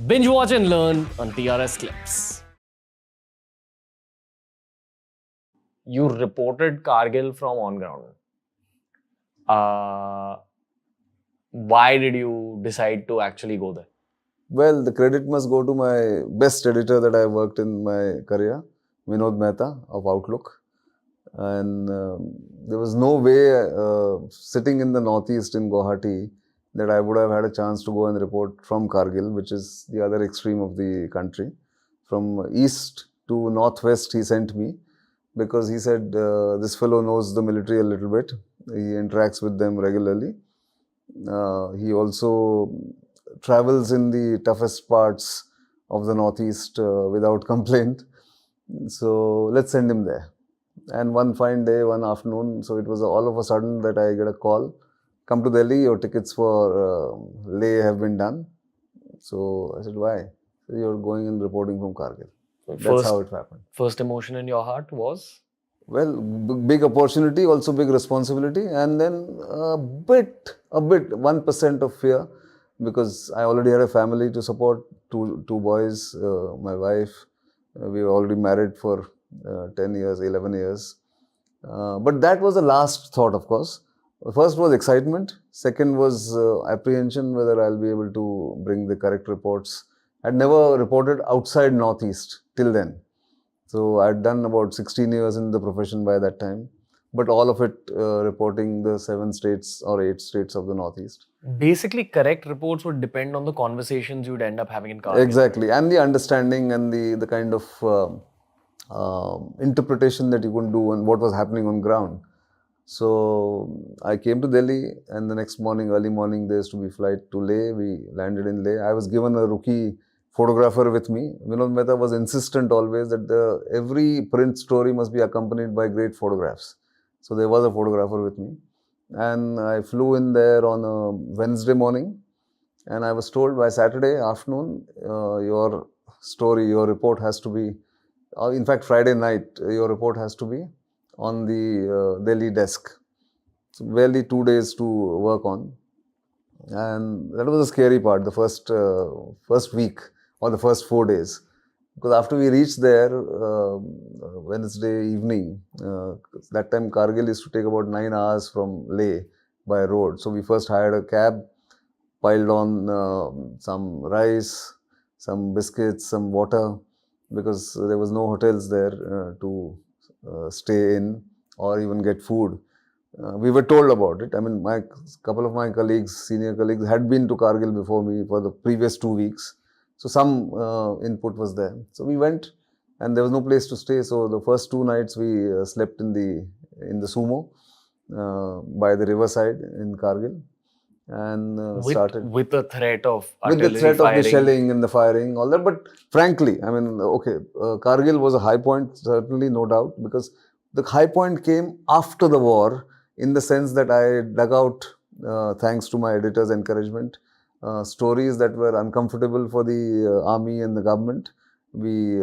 Binge watch and learn on TRS Clips. You reported Kargil from on ground. Why did you decide to actually go there? Well, the credit must go to my best editor that I worked in my career, Vinod Mehta of Outlook. And there was no way sitting in the northeast in Guwahati that I would have had a chance to go and report from Kargil, which is the other extreme of the country. From east to northwest, he sent me because he said, this fellow knows the military a little bit. He interacts with them regularly. He also travels in the toughest parts of the northeast without complaint. So let's send him there. And one fine day, one afternoon, so it was all of a sudden that I get a call, come to Delhi, your tickets for Leh have been done. So I said, why? So you're going and reporting from Kargil. That's how it happened. First emotion in your heart was? Well, big opportunity, also big responsibility, and then a bit, 1% of fear, because I already had a family to support, two boys, my wife. We were already married for 10 years, 11 years. But that was the last thought, of course. First was excitement. Second was apprehension, whether I'll be able to bring the correct reports. I'd never reported outside Northeast till then. So I'd done about 16 years in the profession by that time. But all of it reporting the 7 states or 8 states of the Northeast. Basically, correct reports would depend on the conversations you'd end up having in Kargil. Exactly. And the understanding and the kind of interpretation that you could do and what was happening on ground. So I came to Delhi, and the next morning, early morning, there used to be flight to Leh. We landed in Leh. I was given a rookie photographer with me. Vinod Mehta was insistent always that every print story must be accompanied by great photographs. So there was a photographer with me. And I flew in there on a Wednesday morning, and I was told by Saturday afternoon, your report has to be, in fact, Friday night, your report has to be on the Delhi desk. So barely 2 days to work on. And that was the scary part, the first week or the first 4 days. Because after we reached there, Wednesday evening, that time Kargil used to take about 9 hours from Leh by road. So we first hired a cab, piled on some rice, some biscuits, some water, because there was no hotels there to stay in or even get food. We were told about it. I mean, couple of my colleagues, senior colleagues, had been to Kargil before me for the previous 2 weeks. So some input was there. So we went, and there was no place to stay. So the first 2 nights we slept in the sumo by the riverside in Kargil, and started with the threat of with the threat of the shelling and the firing, all that. But frankly, I mean, okay, Kargil was a high point, certainly, no doubt, because the high point came after the war, in the sense that I dug out, thanks to my editor's encouragement, stories that were uncomfortable for the army and the government. We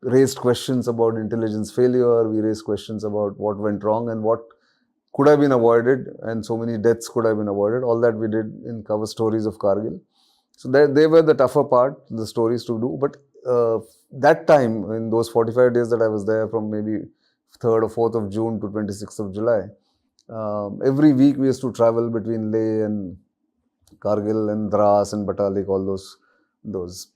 raised questions about intelligence failure. We raised questions about what went wrong and what could have been avoided, and so many deaths could have been avoided. All that we did in cover stories of Kargil. So they were the tougher part, the stories to do. But that time, in those 45 days that I was there, from maybe 3rd or 4th of June to 26th of July, every week we used to travel between Leh and Kargil and Dras and Batalik, all those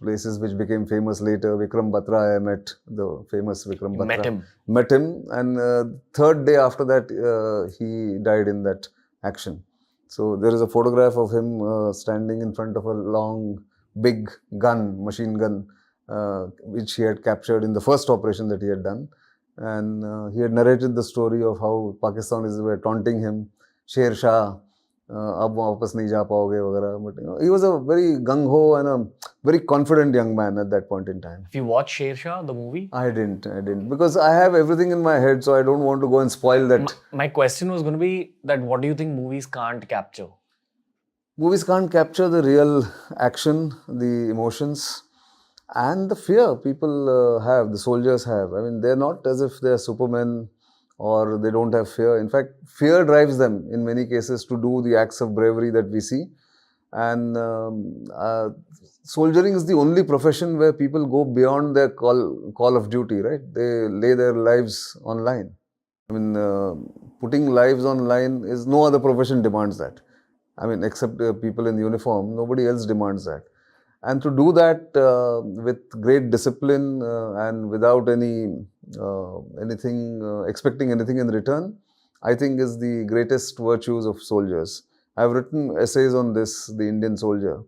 places which became famous later. Vikram Batra, I met the famous Vikram Batra. Met him. And third day after that, he died in that action. So there is a photograph of him standing in front of a long, big gun, machine gun, which he had captured in the first operation that he had done. And he had narrated the story of how Pakistanis were taunting him, Sher Shah, ab wapas nahi ja paoge, vagara. But he was a very gung-ho and a very confident young man at that point in time. If you watch Sher Shah, the movie? I didn't. Because I have everything in my head, so I don't want to go and spoil that. My question was going to be that what do you think movies can't capture? Movies can't capture the real action, the emotions, and the fear people have, the soldiers have. I mean, they're not as if they're supermen or they don't have fear. In fact, fear drives them in many cases to do the acts of bravery that we see. And soldiering is the only profession where people go beyond their call of duty, right? They lay their lives online. I mean, putting lives online is no other profession demands that. I mean, except people in uniform, nobody else demands that. And to do that with great discipline and without expecting anything in return, I think is the greatest virtues of soldiers. I've written essays on this, the Indian soldier.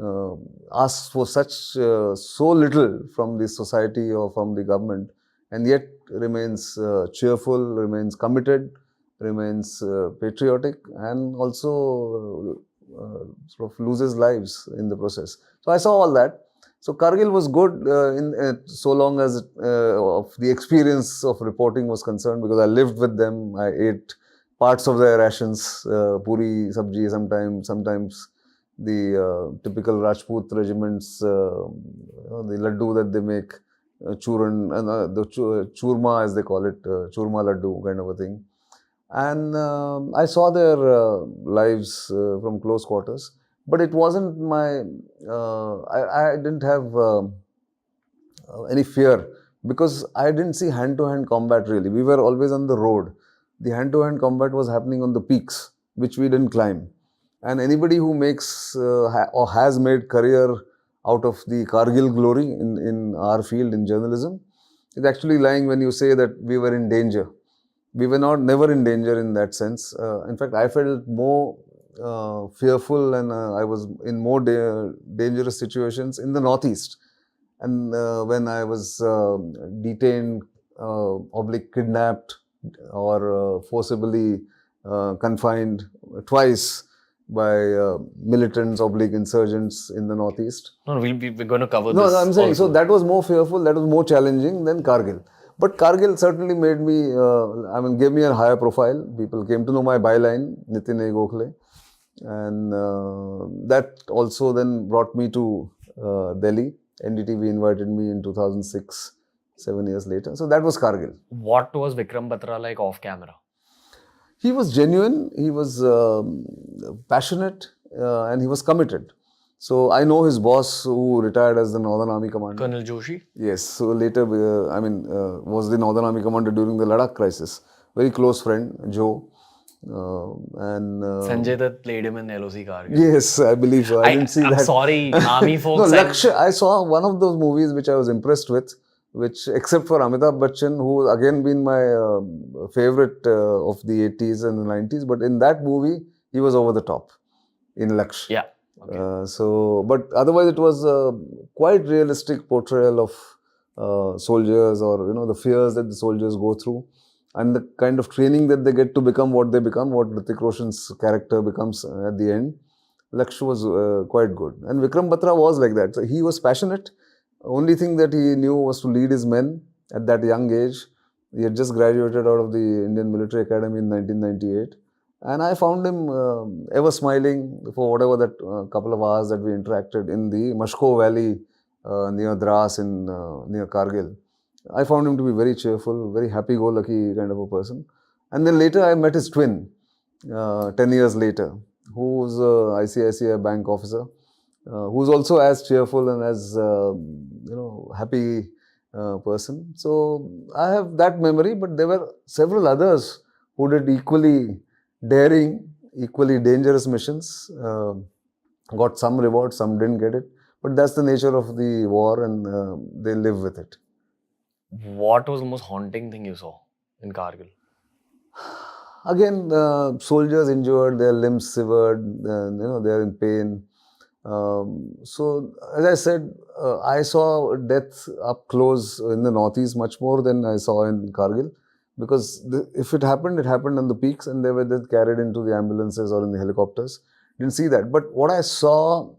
Uh, asks for so little from the society or from the government, and yet remains cheerful, remains committed, remains patriotic, and also sort of loses lives in the process. So I saw all that. So Kargil was good in so long as of the experience of reporting was concerned, because I lived with them. I ate parts of their rations, puri, sabji, sometimes the typical Rajput regiments, the laddu that they make, churan, the churma as they call it, churma laddu kind of a thing. And I saw their lives from close quarters, but it wasn't my, I didn't have any fear, because I didn't see hand-to-hand combat really. We were always on the road. The hand-to-hand combat was happening on the peaks, which we didn't climb. And anybody who makes or has made career out of the Kargil glory in our field in journalism is actually lying when you say that we were in danger. We were never in danger in that sense. In fact, I felt more fearful, and I was in more dangerous situations in the Northeast. And when I was detained, kidnapped, or forcibly confined twice by militants, insurgents in the Northeast. No, we're going to cover No, this. I'm saying, also. so that was more fearful, that was more challenging than Kargil. But Kargil certainly made me, gave me a higher profile. People came to know my byline, Nitin Gokhale. And that also then brought me to Delhi. NDTV invited me in 2006, 7 years later. So that was Kargil. What was Vikram Batra like off camera? He was genuine, he was passionate, and he was committed. So I know his boss, who retired as the Northern Army Commander. Colonel Joshi? Yes. So later, was the Northern Army Commander during the Ladakh crisis. Very close friend, Joe. Sanjay Dutt played him in LOC Kargil. Yes, I believe so. I didn't see that. I'm sorry, army folks. No, Lakshya, I saw one of those movies which I was impressed with, which, except for Amitabh Bachchan, who again been my favorite of the 80s and the 90s, but in that movie, he was over the top in Lakshya. Yeah. Okay. But otherwise it was a quite realistic portrayal of soldiers, or the fears that the soldiers go through, and the kind of training that they get to become what they become, what Hrithik Roshan's character becomes at the end. Lakshya was quite good, and Vikram Batra was like that. So he was passionate. Only thing that he knew was to lead his men at that young age. He had just graduated out of the Indian Military Academy in 1998. And I found him ever smiling for whatever that couple of hours that we interacted in the Mashko Valley near Dras near Kargil. I found him to be very cheerful, very happy-go-lucky kind of a person. And then later I met his twin, 10 years later, who's a ICICI bank officer, who's also as cheerful and as happy person. So I have that memory, but there were several others who did equally daring, equally dangerous missions, got some reward, some didn't get it. But that's the nature of the war, and they live with it. What was the most haunting thing you saw in Kargil? Again, soldiers injured, their limbs severed, they are in pain. So, as I said, I saw death up close in the Northeast much more than I saw in Kargil. Because if it happened on the peaks, and they were then carried into the ambulances or in the helicopters. Didn't see that. But what I saw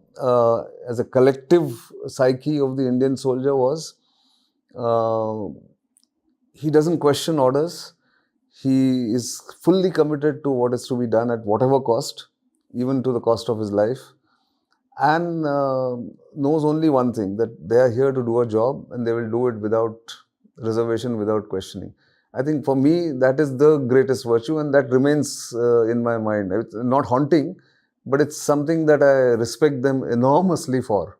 as a collective psyche of the Indian soldier was, he doesn't question orders. He is fully committed to what is to be done at whatever cost, even to the cost of his life. And knows only one thing, that they are here to do a job, and they will do it without reservation, without questioning. I think for me, that is the greatest virtue, and that remains in my mind. It's not haunting, but it's something that I respect them enormously for,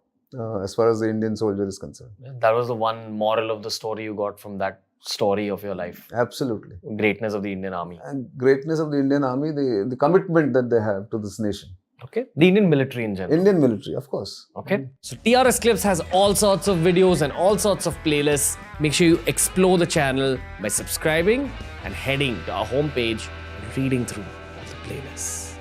as far as the Indian soldier is concerned. That was the one moral of the story you got from that story of your life. Absolutely. Greatness of the Indian Army. And greatness of the Indian Army, the commitment that they have to this nation. Okay. The Indian military in general. Indian military, of course. Okay. So TRS Clips has all sorts of videos and all sorts of playlists. Make sure you explore the channel by subscribing and heading to our homepage and reading through all the playlists.